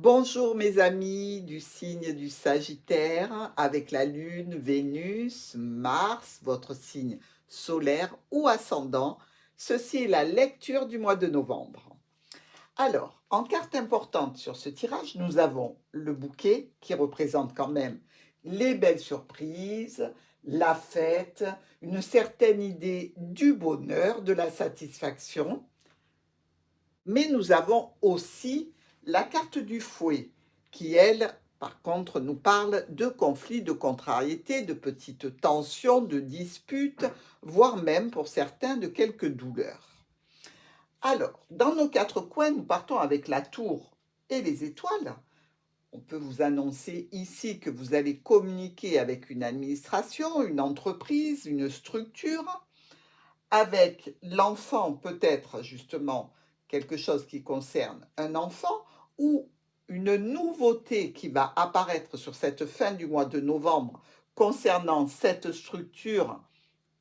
Bonjour mes amis du signe du Sagittaire, avec la Lune, Vénus, Mars, votre signe solaire ou ascendant. Ceci est la lecture du mois de novembre. Alors, en carte importante sur ce tirage, nous avons le bouquet qui représente quand même les belles surprises, la fête, une certaine idée du bonheur, de la satisfaction. Mais nous avons aussi la carte du fouet, qui, elle, par contre, nous parle de conflits, de contrariétés, de petites tensions, de disputes, voire même, pour certains, de quelques douleurs. Alors, dans nos quatre coins, nous partons avec la tour et les étoiles. On peut vous annoncer ici que vous allez communiquer avec une administration, une entreprise, une structure, avec l'enfant, peut-être justement quelque chose qui concerne un enfant ou une nouveauté qui va apparaître sur cette fin du mois de novembre concernant cette structure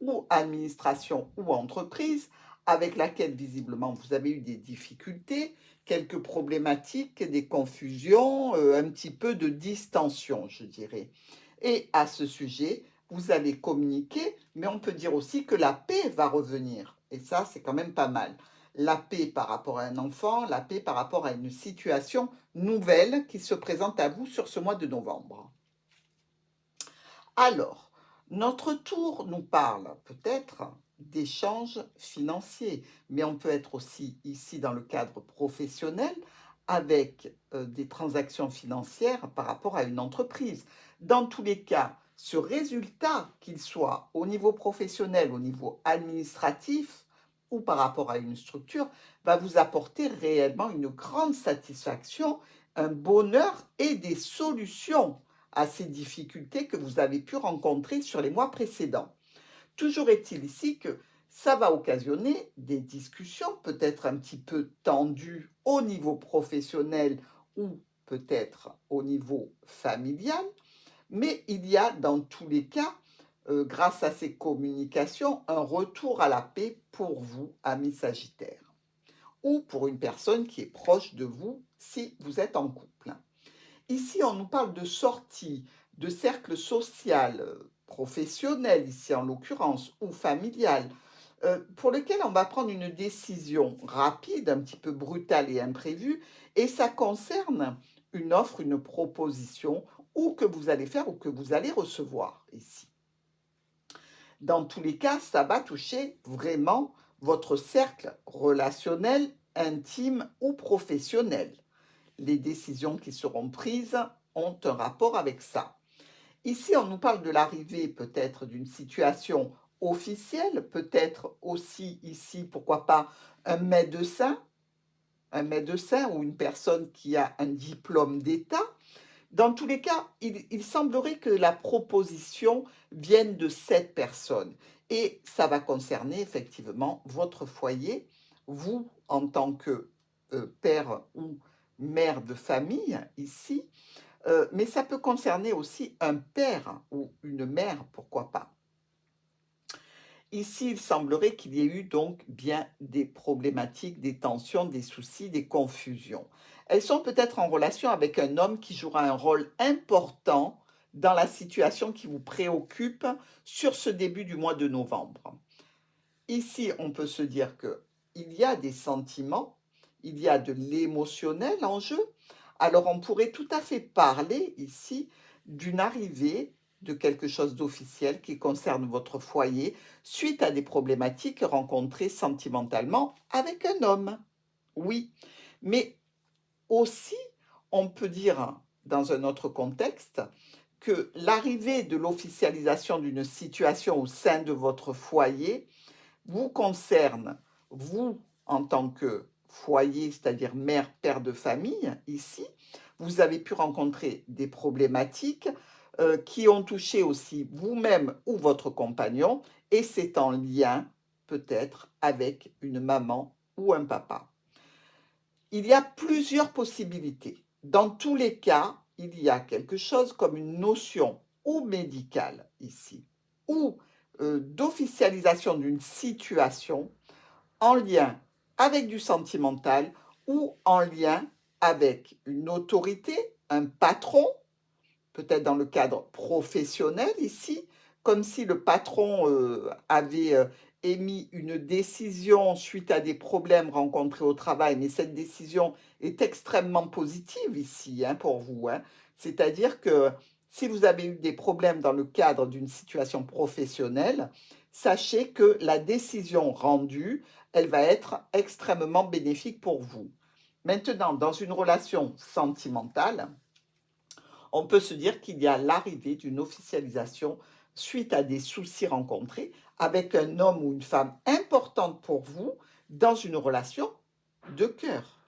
ou administration ou entreprise avec laquelle visiblement vous avez eu des difficultés, quelques problématiques, des confusions, un petit peu de distension, je dirais. Et à ce sujet, vous allez communiquer, mais on peut dire aussi que la paix va revenir. Et ça, c'est quand même pas mal. La paix par rapport à un enfant, la paix par rapport à une situation nouvelle qui se présente à vous sur ce mois de novembre. Alors, notre tour nous parle peut-être d'échanges financiers, mais on peut être aussi ici dans le cadre professionnel avec des transactions financières par rapport à une entreprise. Dans tous les cas, ce résultat, qu'il soit au niveau professionnel, au niveau administratif ou par rapport à une structure, va vous apporter réellement une grande satisfaction, un bonheur et des solutions à ces difficultés que vous avez pu rencontrer sur les mois précédents. Toujours est-il ici que ça va occasionner des discussions peut-être un petit peu tendues au niveau professionnel ou peut-être au niveau familial, mais il y a dans tous les cas, grâce à ces communications, un retour à la paix pour vous, amis Sagittaires, ou pour une personne qui est proche de vous si vous êtes en couple. Ici, on nous parle de sortie, de cercle social, professionnel, ici en l'occurrence, ou familial, pour lequel on va prendre une décision rapide, un petit peu brutale et imprévue, et ça concerne une offre, une proposition, ou que vous allez faire ou que vous allez recevoir ici. Dans tous les cas, ça va toucher vraiment votre cercle relationnel, intime ou professionnel. Les décisions qui seront prises ont un rapport avec ça. Ici, on nous parle de l'arrivée peut-être d'une situation officielle, peut-être aussi ici, pourquoi pas, un médecin ou une personne qui a un diplôme d'État. Dans tous les cas, il semblerait que la proposition vienne de cette personne et ça va concerner effectivement votre foyer, vous en tant que père ou mère de famille ici, mais ça peut concerner aussi un père ou une mère, pourquoi pas. Ici, il semblerait qu'il y ait eu donc bien des problématiques, des tensions, des soucis, des confusions. Elles sont peut-être en relation avec un homme qui jouera un rôle important dans la situation qui vous préoccupe sur ce début du mois de novembre. Ici, on peut se dire que il y a des sentiments, il y a de l'émotionnel en jeu. Alors, on pourrait tout à fait parler ici d'une arrivée de quelque chose d'officiel qui concerne votre foyer suite à des problématiques rencontrées sentimentalement avec un homme. Oui, mais aussi, on peut dire dans un autre contexte que l'arrivée de l'officialisation d'une situation au sein de votre foyer vous concerne, vous en tant que foyer, c'est-à-dire mère, père de famille, ici, vous avez pu rencontrer des problématiques qui ont touché aussi vous-même ou votre compagnon, et c'est en lien peut-être avec une maman ou un papa. Il y a plusieurs possibilités. Dans tous les cas, il y a quelque chose comme une notion ou médicale ici, ou d'officialisation d'une situation en lien avec du sentimental ou en lien avec une autorité, un patron, peut-être dans le cadre professionnel ici, comme si le patron avait émis une décision suite à des problèmes rencontrés au travail, mais cette décision est extrêmement positive ici pour vous, hein. C'est-à-dire que si vous avez eu des problèmes dans le cadre d'une situation professionnelle, sachez que la décision rendue, elle va être extrêmement bénéfique pour vous. Maintenant, dans une relation sentimentale, on peut se dire qu'il y a l'arrivée d'une officialisation suite à des soucis rencontrés avec un homme ou une femme importante pour vous dans une relation de cœur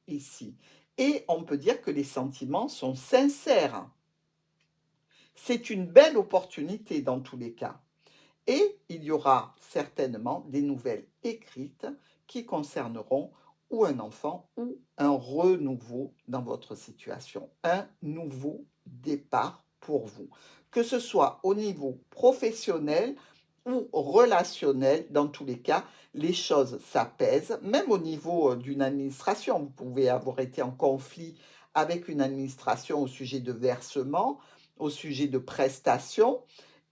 ici. Et on peut dire que les sentiments sont sincères. C'est une belle opportunité dans tous les cas. Et il y aura certainement des nouvelles écrites qui concerneront ou un enfant ou un renouveau dans votre situation, un nouveau départ pour vous. Que ce soit au niveau professionnel ou relationnel, dans tous les cas, les choses s'apaisent, même au niveau d'une administration. Vous pouvez avoir été en conflit avec une administration au sujet de versement, au sujet de prestations.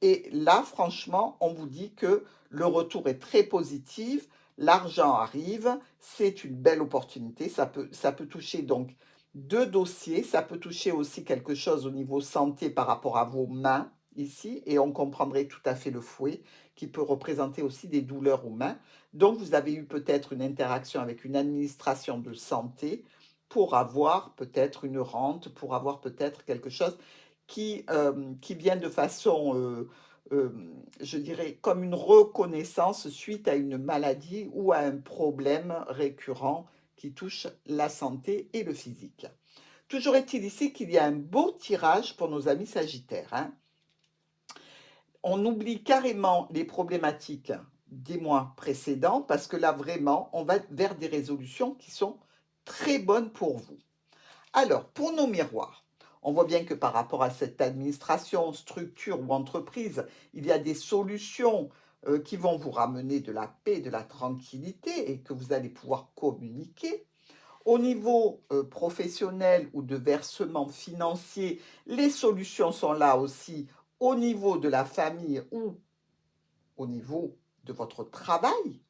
Et là, franchement, on vous dit que le retour est très positif, l'argent arrive, c'est une belle opportunité. Ça peut toucher donc deux dossiers, ça peut toucher aussi quelque chose au niveau santé par rapport à vos mains ici, et on comprendrait tout à fait le fouet qui peut représenter aussi des douleurs aux mains. Donc, vous avez eu peut-être une interaction avec une administration de santé pour avoir peut-être une rente, pour avoir peut-être quelque chose qui vient de façon, je dirais, comme une reconnaissance suite à une maladie ou à un problème récurrent qui touche la santé et le physique. Toujours est-il ici qu'il y a un beau tirage pour nos amis Sagittaires, hein. On oublie carrément les problématiques des mois précédents parce que là, vraiment, on va vers des résolutions qui sont très bonnes pour vous. Alors, pour nos miroirs, on voit bien que par rapport à cette administration, structure ou entreprise, il y a des solutions qui vont vous ramener de la paix, de la tranquillité et que vous allez pouvoir communiquer. Au niveau professionnel ou de versement financier, les solutions sont là aussi au niveau de la famille ou au niveau de votre travail.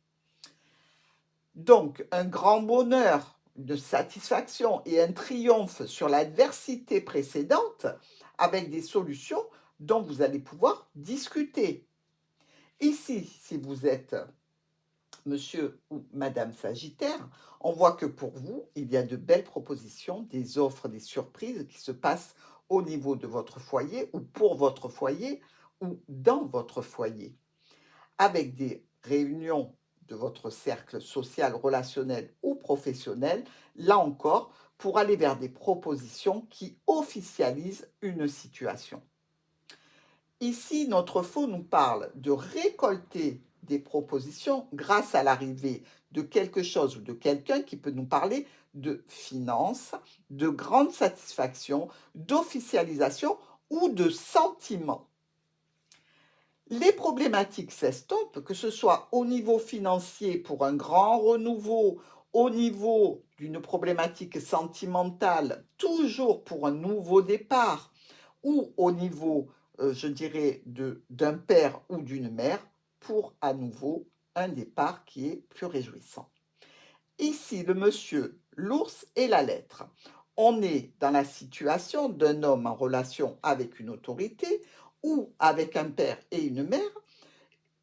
Donc, un grand bonheur, une satisfaction et un triomphe sur l'adversité précédente avec des solutions dont vous allez pouvoir discuter. Ici, si vous êtes monsieur ou madame Sagittaire, on voit que pour vous, il y a de belles propositions, des offres, des surprises qui se passent au niveau de votre foyer ou pour votre foyer ou dans votre foyer, avec des réunions de votre cercle social, relationnel ou professionnel, là encore, pour aller vers des propositions qui officialisent une situation. Ici, notre faux nous parle de récolter des propositions grâce à l'arrivée de quelque chose ou de quelqu'un qui peut nous parler de finances, de grande satisfaction, d'officialisation ou de sentiment. Les problématiques s'estompent, que ce soit au niveau financier pour un grand renouveau, au niveau d'une problématique sentimentale, toujours pour un nouveau départ, ou au niveau, je dirais, d'un père ou d'une mère, pour à nouveau un départ qui est plus réjouissant. Ici, le monsieur, l'ours et la lettre. On est dans la situation d'un homme en relation avec une autorité ou avec un père et une mère,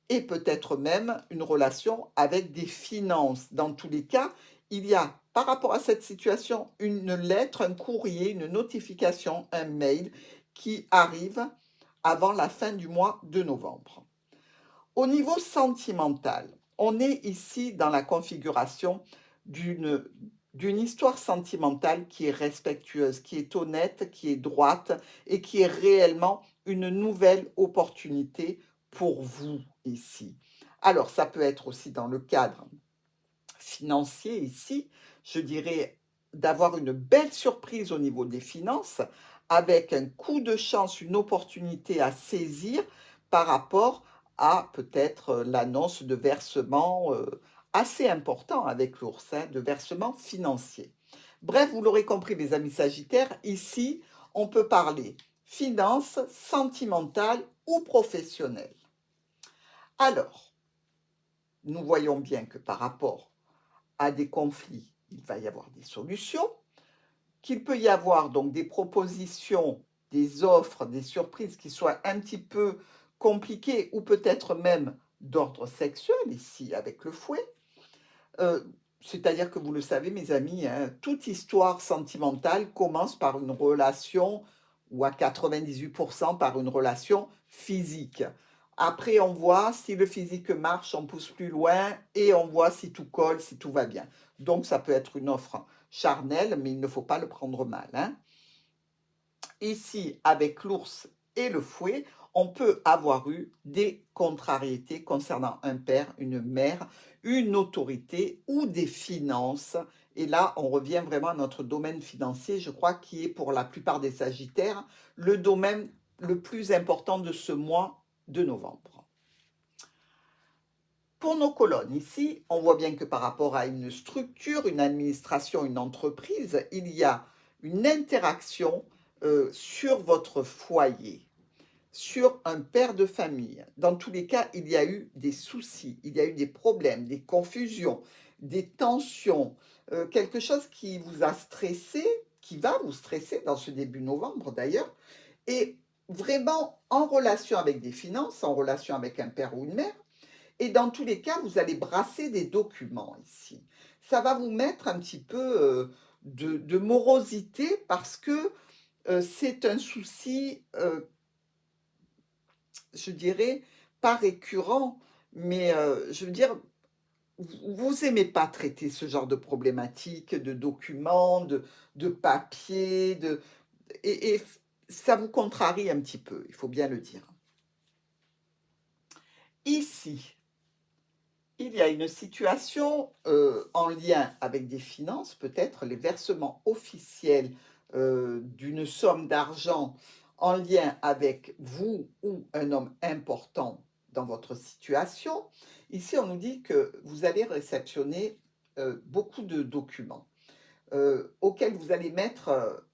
et peut-être même une relation avec des finances. Dans tous les cas, il y a par rapport à cette situation une lettre, un courrier, une notification, un mail qui arrive avant la fin du mois de novembre. Au niveau sentimental, on est ici dans la configuration d'une histoire sentimentale qui est respectueuse, qui est honnête, qui est droite et qui est réellement une nouvelle opportunité pour vous ici. Alors, ça peut être aussi dans le cadre financier ici, je dirais d'avoir une belle surprise au niveau des finances avec un coup de chance, une opportunité à saisir par rapport à peut-être l'annonce de versement assez important avec l'ours, hein, de versement financier. Bref, vous l'aurez compris, mes amis Sagittaires, ici, on peut parler finance, sentimentale ou professionnelle. Alors, nous voyons bien que par rapport à des conflits, il va y avoir des solutions, qu'il peut y avoir donc des propositions, des offres, des surprises qui soient un petit peu compliquées ou peut-être même d'ordre sexuel, ici avec le fouet. Euh, C'est-à-dire que vous le savez, mes amis, hein, toute histoire sentimentale commence par une relation, ou à 98% par une relation physique. Après, on voit si le physique marche, on pousse plus loin et on voit si tout colle, si tout va bien. Donc, ça peut être une offre charnelle, mais il ne faut pas le prendre mal, hein. Ici, avec l'ours et le fouet, on peut avoir eu des contrariétés concernant un père, une mère, une autorité ou des finances. Et là, on revient vraiment à notre domaine financier, je crois, qui est pour la plupart des Sagittaires le domaine le plus important de ce mois de novembre. Pour nos colonnes, ici, on voit bien que par rapport à une structure, une administration, une entreprise, il y a une interaction sur votre foyer, sur un père de famille. Dans tous les cas, il y a eu des soucis, il y a eu des problèmes, des confusions, des tensions, quelque chose qui vous a stressé, qui va vous stresser dans ce début novembre d'ailleurs, et vraiment en relation avec des finances, en relation avec un père ou une mère. Et dans tous les cas, vous allez brasser des documents ici. Ça va vous mettre un petit peu de morosité parce que c'est un souci, je dirais, pas récurrent, mais je veux dire, vous aimez pas traiter ce genre de problématiques, de documents, de papiers, et ça vous contrarie un petit peu, il faut bien le dire. Ici, il y a une situation en lien avec des finances, peut-être les versements officiels d'une somme d'argent en lien avec vous ou un homme important dans votre situation. Ici, on nous dit que vous allez réceptionner beaucoup de documents auxquels vous allez mettre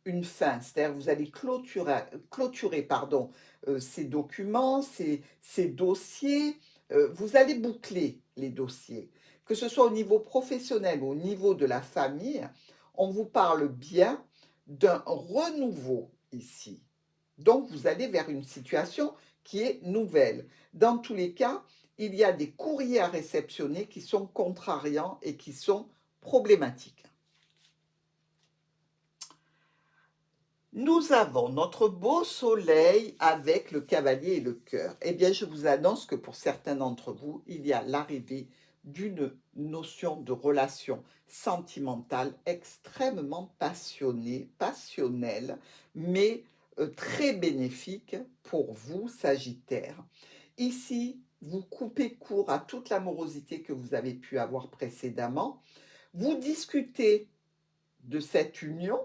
une fin, c'est-à-dire vous allez clôturer pardon, ces documents, ces dossiers, vous allez boucler les dossiers. Que ce soit au niveau professionnel ou au niveau de la famille, on vous parle bien d'un renouveau ici. Donc vous allez vers une situation qui est nouvelle. Dans tous les cas, il y a des courriers à réceptionner qui sont contrariants et qui sont problématiques. Nous avons notre beau soleil avec le cavalier et le cœur. Eh bien, je vous annonce que pour certains d'entre vous, il y a l'arrivée d'une notion de relation sentimentale extrêmement passionnée, passionnelle, mais très bénéfique pour vous, Sagittaire. Ici, vous coupez court à toute l'amorosité que vous avez pu avoir précédemment. Vous discutez de cette union,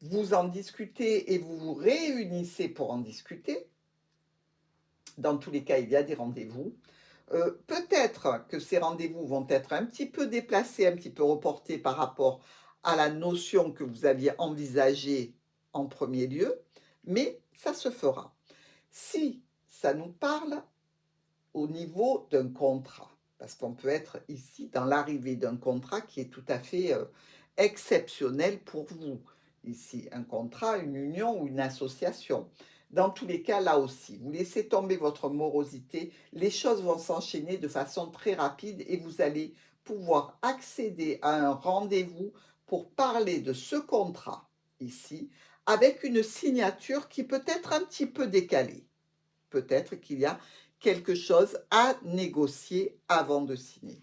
vous en discutez et vous vous réunissez pour en discuter. Dans tous les cas, il y a des rendez-vous. Peut-être que ces rendez-vous vont être un petit peu déplacés, un petit peu reportés par rapport à la notion que vous aviez envisagée en premier lieu, mais ça se fera. Si ça nous parle au niveau d'un contrat, parce qu'on peut être ici dans l'arrivée d'un contrat qui est tout à fait exceptionnel pour vous. Ici, un contrat, une union ou une association. Dans tous les cas, là aussi, vous laissez tomber votre morosité, les choses vont s'enchaîner de façon très rapide et vous allez pouvoir accéder à un rendez-vous pour parler de ce contrat ici, avec une signature qui peut être un petit peu décalée. Peut-être qu'il y a quelque chose à négocier avant de signer.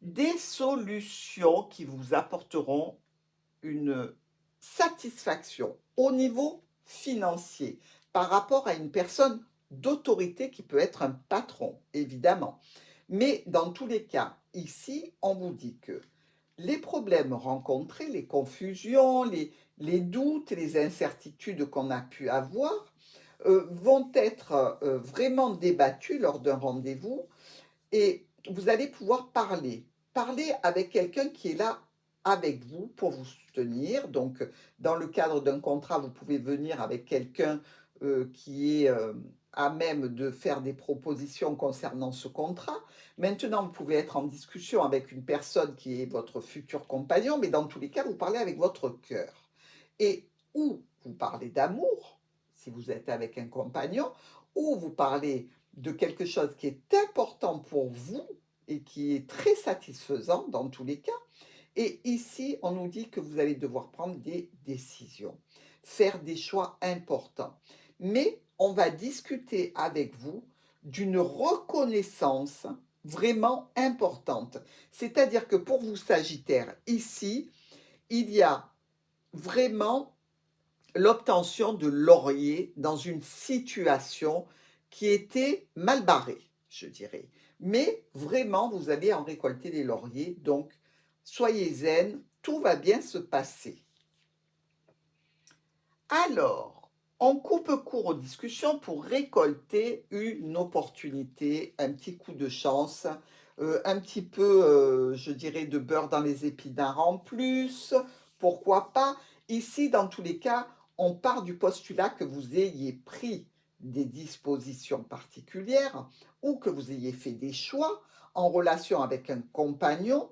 Des solutions qui vous apporteront une satisfaction au niveau financier par rapport à une personne d'autorité qui peut être un patron, évidemment. Mais dans tous les cas, ici, on vous dit que les problèmes rencontrés, les confusions, les doutes, les incertitudes qu'on a pu avoir vont être vraiment débattus lors d'un rendez-vous et vous allez pouvoir parler parlez avec quelqu'un qui est là avec vous pour vous soutenir. Donc, dans le cadre d'un contrat, vous pouvez venir avec quelqu'un qui est à même de faire des propositions concernant ce contrat. Maintenant, vous pouvez être en discussion avec une personne qui est votre futur compagnon, mais dans tous les cas, vous parlez avec votre cœur. Et ou vous parlez d'amour, si vous êtes avec un compagnon, ou vous parlez de quelque chose qui est important pour vous et qui est très satisfaisant dans tous les cas. Et ici, on nous dit que vous allez devoir prendre des décisions, faire des choix importants. Mais on va discuter avec vous d'une reconnaissance vraiment importante. C'est-à-dire que pour vous, Sagittaire, ici, il y a vraiment l'obtention de laurier dans une situation qui était mal barrée, je dirais. Mais vraiment, vous allez en récolter des lauriers, donc soyez zen, tout va bien se passer. Alors, on coupe court aux discussions pour récolter une opportunité, un petit coup de chance, un petit peu, je dirais, de beurre dans les épinards en plus, pourquoi pas. Ici, dans tous les cas, on part du postulat que vous ayez pris des dispositions particulières ou que vous ayez fait des choix en relation avec un compagnon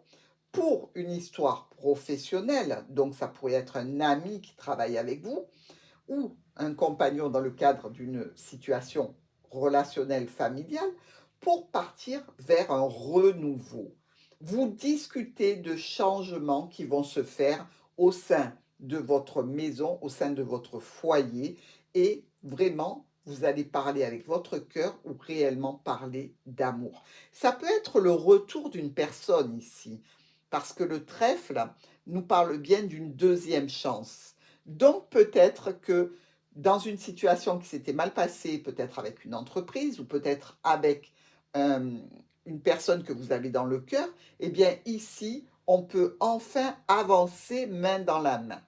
pour une histoire professionnelle, donc ça pourrait être un ami qui travaille avec vous, ou un compagnon dans le cadre d'une situation relationnelle familiale pour partir vers un renouveau. Vous discutez de changements qui vont se faire au sein de votre maison, au sein de votre foyer et vraiment, vous allez parler avec votre cœur ou réellement parler d'amour. Ça peut être le retour d'une personne ici, parce que le trèfle nous parle bien d'une deuxième chance. Donc peut-être que dans une situation qui s'était mal passée, peut-être avec une entreprise ou peut-être avec une personne que vous avez dans le cœur, eh bien ici, on peut enfin avancer main dans la main.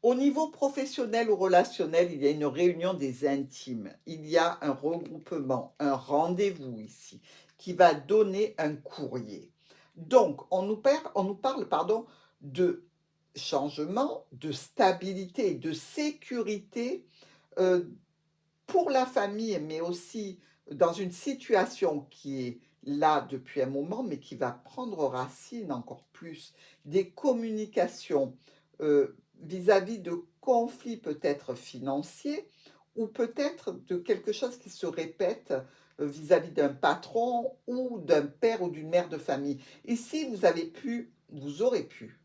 Au niveau professionnel ou relationnel, il y a une réunion des intimes, il y a un regroupement, un rendez-vous ici, qui va donner un courrier. Donc, on nous parle, pardon, de changement, de stabilité et de sécurité euh, pour la famille, mais aussi dans une situation qui est là depuis un moment, mais qui va prendre racine encore plus, des communications vis-à-vis de conflits peut-être financiers ou peut-être de quelque chose qui se répète vis-à-vis d'un patron ou d'un père ou d'une mère de famille. Ici, vous aurez pu,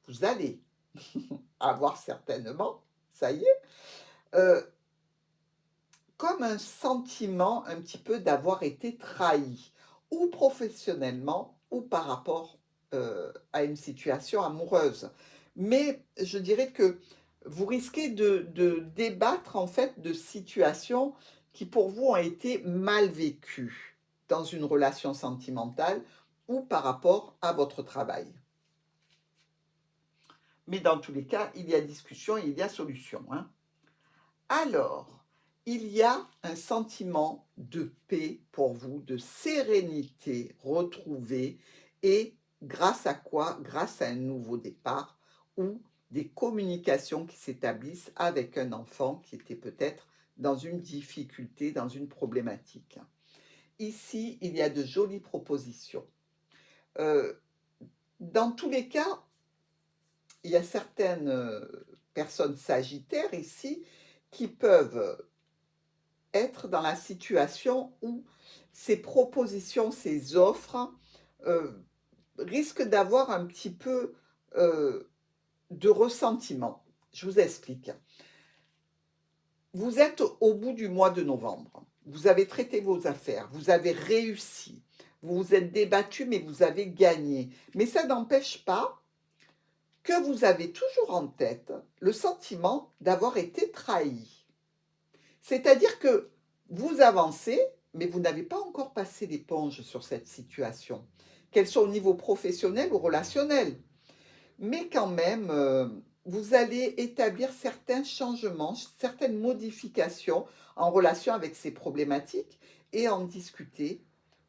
vous allez avoir certainement, ça y est, euh, comme un sentiment un petit peu d'avoir été trahi, ou professionnellement, ou par rapport à une situation amoureuse. Mais je dirais que vous risquez de débattre en fait de situations qui pour vous ont été mal vécues dans une relation sentimentale ou par rapport à votre travail. Mais dans tous les cas, il y a discussion et il y a solution, hein. Alors, il y a un sentiment de paix pour vous, de sérénité retrouvée et grâce à quoi? Grâce à un nouveau départ ou des communications qui s'établissent avec un enfant qui était peut-être dans une difficulté, dans une problématique. Ici, il y a de jolies propositions. Dans tous les cas, il y a certaines personnes sagittaires ici qui peuvent être dans la situation où ces propositions, ces offres risquent d'avoir un petit peu de ressentiment. Je vous explique. Vous êtes au bout du mois de novembre. Vous avez traité vos affaires. Vous avez réussi. Vous vous êtes débattu, mais vous avez gagné. Mais ça n'empêche pas que vous avez toujours en tête le sentiment d'avoir été trahi. C'est-à-dire que vous avancez, mais vous n'avez pas encore passé l'éponge sur cette situation, qu'elle soit au niveau professionnel ou relationnel. Mais quand même, vous allez établir certains changements, certaines modifications en relation avec ces problématiques et en discuter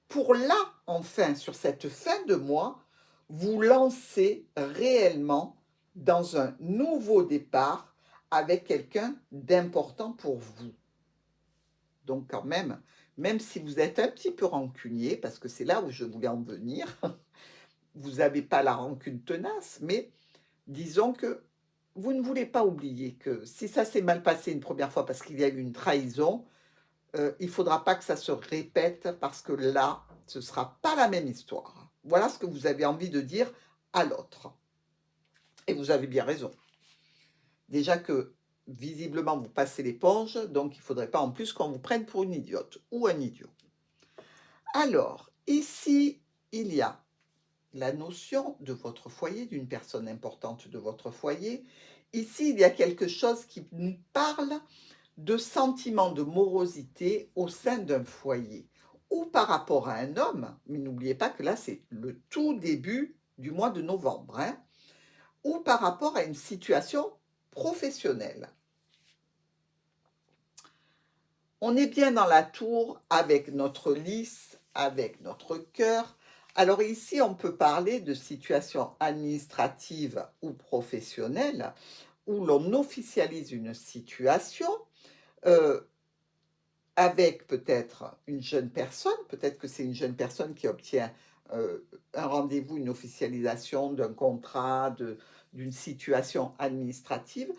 pour là enfin, sur cette fin de mois, vous lancer réellement dans un nouveau départ avec quelqu'un d'important pour vous. Donc quand même, même si vous êtes un petit peu rancunier, parce que c'est là où je voulais en venir, vous n'avez pas la rancune tenace, mais disons que vous ne voulez pas oublier que si ça s'est mal passé une première fois parce qu'il y a eu une trahison, il ne faudra pas que ça se répète parce que là, ce ne sera pas la même histoire. Voilà ce que vous avez envie de dire à l'autre. Et vous avez bien raison. Déjà que visiblement vous passez l'éponge, donc il ne faudrait pas en plus qu'on vous prenne pour une idiote ou un idiot. Alors, ici, il y a la notion de votre foyer, d'une personne importante de votre foyer. Ici, il y a quelque chose qui nous parle de sentiments de morosité au sein d'un foyer ou par rapport à un homme, mais n'oubliez pas que là, c'est le tout début du mois de novembre, hein, ou par rapport à une situation professionnelle. On est bien dans la tour avec notre lys, avec notre cœur. Alors ici, on peut parler de situation administrative ou professionnelle où l'on officialise une situation euh, avec peut-être une jeune personne, peut-être que c'est une jeune personne qui obtient un rendez-vous, une officialisation d'un contrat, d'une situation administrative,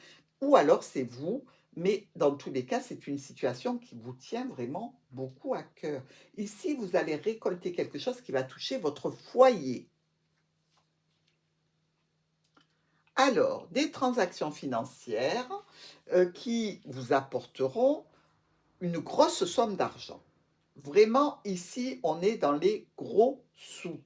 ou alors c'est vous, mais dans tous les cas, c'est une situation qui vous tient vraiment beaucoup à cœur. Ici, vous allez récolter quelque chose qui va toucher votre foyer. Alors, des transactions financières qui vous apporteront une grosse somme d'argent. Vraiment, ici, on est dans les gros sous.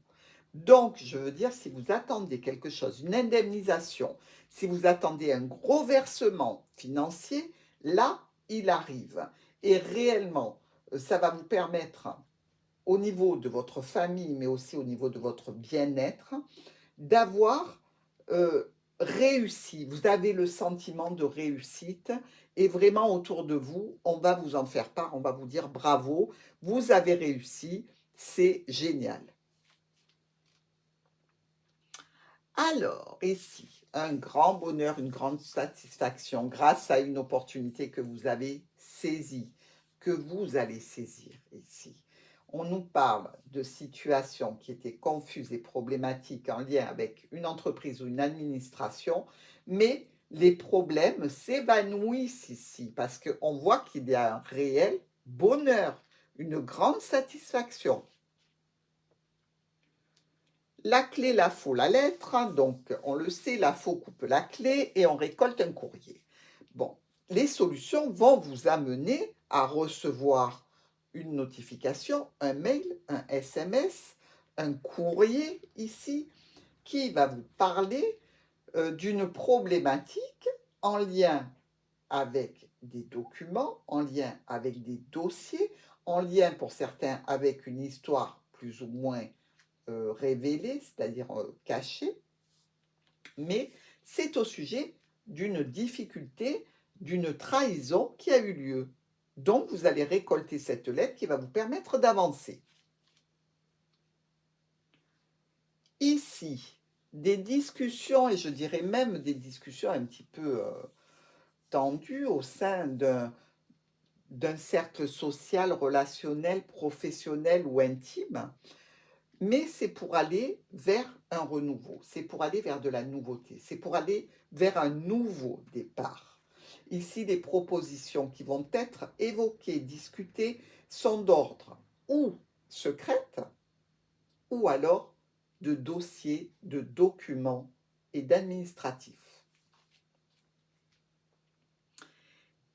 Donc, je veux dire, si vous attendez quelque chose, une indemnisation, si vous attendez un gros versement financier, là, il arrive. Et réellement, ça va vous permettre, au niveau de votre famille, mais aussi au niveau de votre bien-être, d'avoir réussi. Vous avez le sentiment de réussite et vraiment autour de vous, on va vous en faire part, on va vous dire bravo, vous avez réussi, c'est génial. Alors, ici, un grand bonheur, une grande satisfaction grâce à une opportunité que vous avez saisie, que vous allez saisir ici. On nous parle de situations qui étaient confuses et problématiques en lien avec une entreprise ou une administration, mais les problèmes s'évanouissent ici parce qu'on voit qu'il y a un réel bonheur, une grande satisfaction. La clé, la faux, la lettre. Donc, on le sait, la faux coupe la clé et on récolte un courrier. Bon, les solutions vont vous amener à recevoir une notification, un mail, un SMS, un courrier ici, qui va vous parler d'une problématique en lien avec des documents, en lien avec des dossiers, en lien pour certains avec une histoire plus ou moins révélée, c'est-à-dire cachée, mais c'est au sujet d'une difficulté, d'une trahison qui a eu lieu. Donc, vous allez récolter cette lettre qui va vous permettre d'avancer. Ici, des discussions, et je dirais même des discussions un petit peu tendues au sein d'un cercle social, relationnel, professionnel ou intime, mais c'est pour aller vers un renouveau, c'est pour aller vers de la nouveauté, c'est pour aller vers un nouveau départ. Ici, les propositions qui vont être évoquées, discutées, sont d'ordre ou secrètes, ou alors de dossiers, de documents et d'administratifs.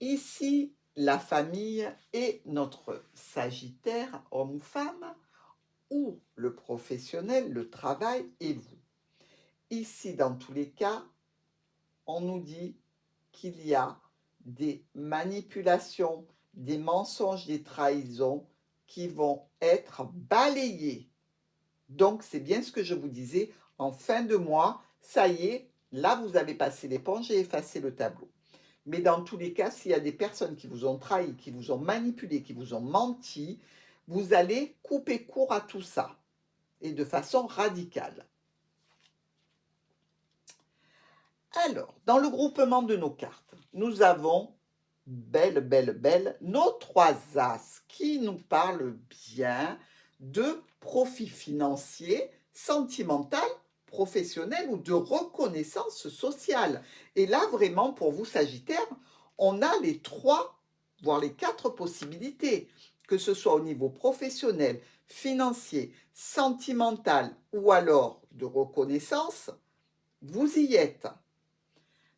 Ici, la famille est notre Sagittaire, homme ou femme, ou le professionnel, le travail et vous. Ici, dans tous les cas, on nous dit qu'il y a des manipulations, des mensonges, des trahisons qui vont être balayés. Donc, c'est bien ce que je vous disais, en fin de mois, ça y est, là, vous avez passé l'éponge et effacé le tableau. Mais dans tous les cas, s'il y a des personnes qui vous ont trahi, qui vous ont manipulé, qui vous ont menti, vous allez couper court à tout ça. et de façon radicale. Alors, dans le groupement de nos cartes, nous avons, belle, nos trois as qui nous parlent bien de profit financier, sentimental, professionnel ou de reconnaissance sociale. Et là, vraiment, pour vous, Sagittaire, on a les trois, voire les quatre possibilités, que ce soit au niveau professionnel, financier, sentimental ou alors de reconnaissance, vous y êtes.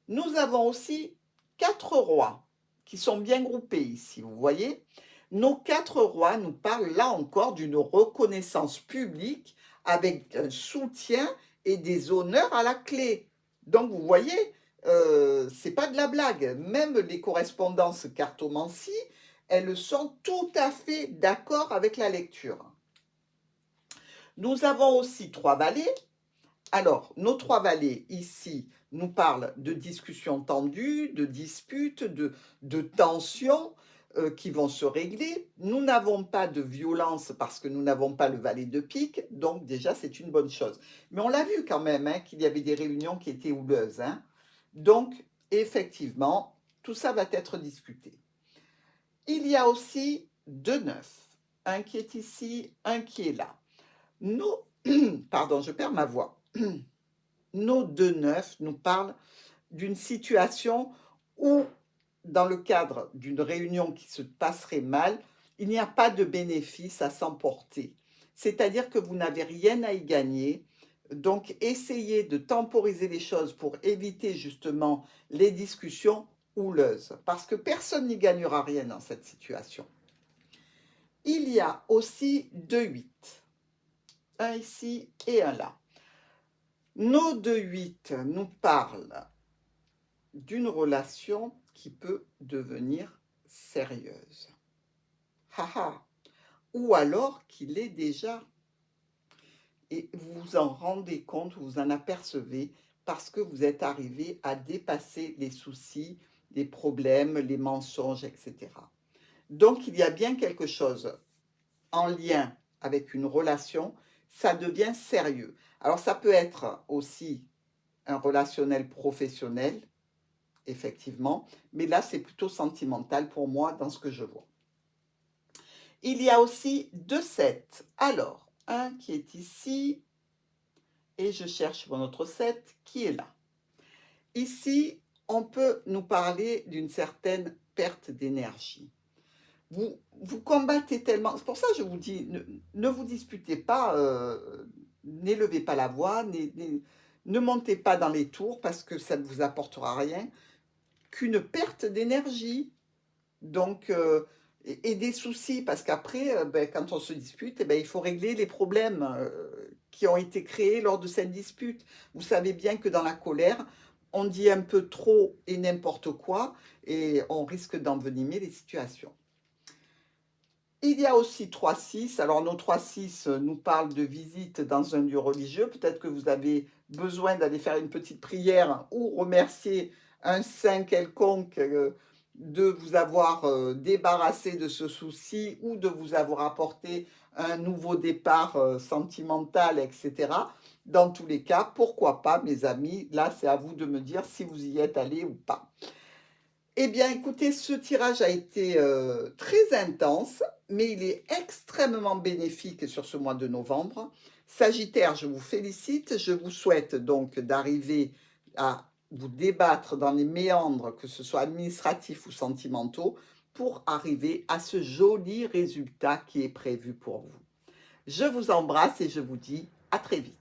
Nous avons aussi quatre rois qui sont bien groupés ici, vous voyez. Nos quatre rois nous parlent là encore d'une reconnaissance publique avec un soutien et des honneurs à la clé. Donc vous voyez, c'est pas de la blague. Même les correspondances cartomancie, elles sont tout à fait d'accord avec la lecture. Nous avons aussi trois valets. Alors, nos trois valets ici nous parlent de discussions tendues, de disputes, de tensions qui vont se régler. Nous n'avons pas de violence parce que nous n'avons pas le valet de pique, donc déjà c'est une bonne chose. Mais on l'a vu quand même hein, qu'il y avait des réunions qui étaient houleuses. Hein. Donc, effectivement, tout ça va être discuté. Il y a aussi deux neufs, un qui est ici, un qui est là. Pardon, je perds ma voix. Nos deux neufs nous parlent d'une situation où, dans le cadre d'une réunion qui se passerait mal, il n'y a pas de bénéfice à s'emporter. C'est-à-dire que vous n'avez rien à y gagner. Donc, essayez de temporiser les choses pour éviter justement les discussions houleuses, parce que personne n'y gagnera rien dans cette situation. Il y a aussi deux 8, un ici et un là. Nos deux 8 nous parlent d'une relation qui peut devenir sérieuse. Haha. Ou alors qu'il est déjà. Et vous vous en rendez compte, vous en apercevez parce que vous êtes arrivé à dépasser les soucis, les problèmes, les mensonges, etc. Donc il y a bien quelque chose en lien avec une relation, ça devient sérieux. Alors ça peut être aussi un relationnel professionnel, effectivement, mais là c'est plutôt sentimental pour moi dans ce que je vois. Il y a aussi deux 7. Alors, un qui est ici, et je cherche mon autre 7 qui est là. Ici, on peut nous parler d'une certaine perte d'énergie. Vous combattez tellement, c'est pour ça que je vous dis, ne vous disputez pas, n'élevez pas la voix, ne montez pas dans les tours parce que ça ne vous apportera rien qu'une perte d'énergie. Donc, et des soucis, parce qu'après, quand on se dispute, il faut régler les problèmes qui ont été créés lors de cette dispute. Vous savez bien que dans la colère, on dit un peu trop et n'importe quoi, et on risque d'envenimer les situations. Il y a aussi 3-6. Alors, nos 3-6 nous parlent de visite dans un lieu religieux. Peut-être que vous avez besoin d'aller faire une petite prière ou remercier un saint quelconque de vous avoir débarrassé de ce souci ou de vous avoir apporté un nouveau départ sentimental, etc. Dans tous les cas, pourquoi pas, mes amis? Là, c'est à vous de me dire si vous y êtes allés ou pas. Eh bien, écoutez, ce tirage a été très intense, mais il est extrêmement bénéfique sur ce mois de novembre. Sagittaire, je vous félicite. Je vous souhaite donc d'arriver à vous débattre dans les méandres, que ce soit administratifs ou sentimentaux, pour arriver à ce joli résultat qui est prévu pour vous. Je vous embrasse et je vous dis à très vite.